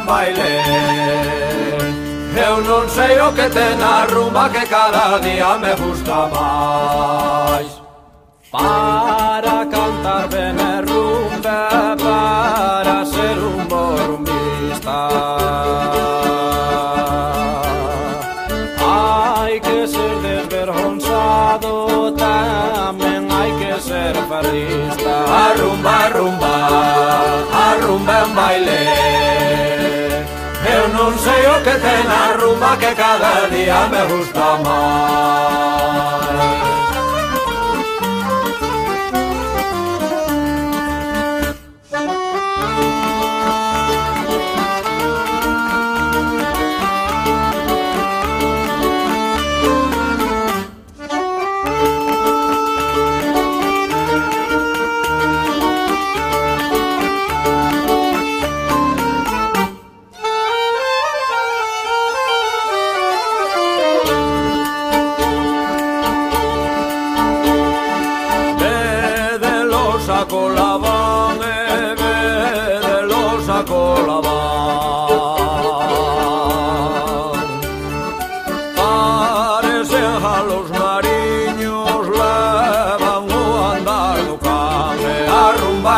baile. Eu non sei o que ten a rumba que cada día me gusta máis. Para cantar ben e rumba, para ser un bo rumbista, hai que ser desvergonzado, tamén hai que ser farrista. A rumba, a rumba en baile. Eu non sei o que ten a rumba que cada día me gusta máis. A Colabán, de los a Colabán. Parecen a los mariños, levan o andar do can. A rumba,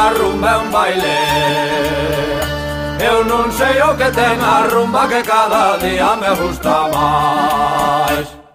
a rumba é un baile. Eu non sei o que ten a rumba que cada día me gusta máis.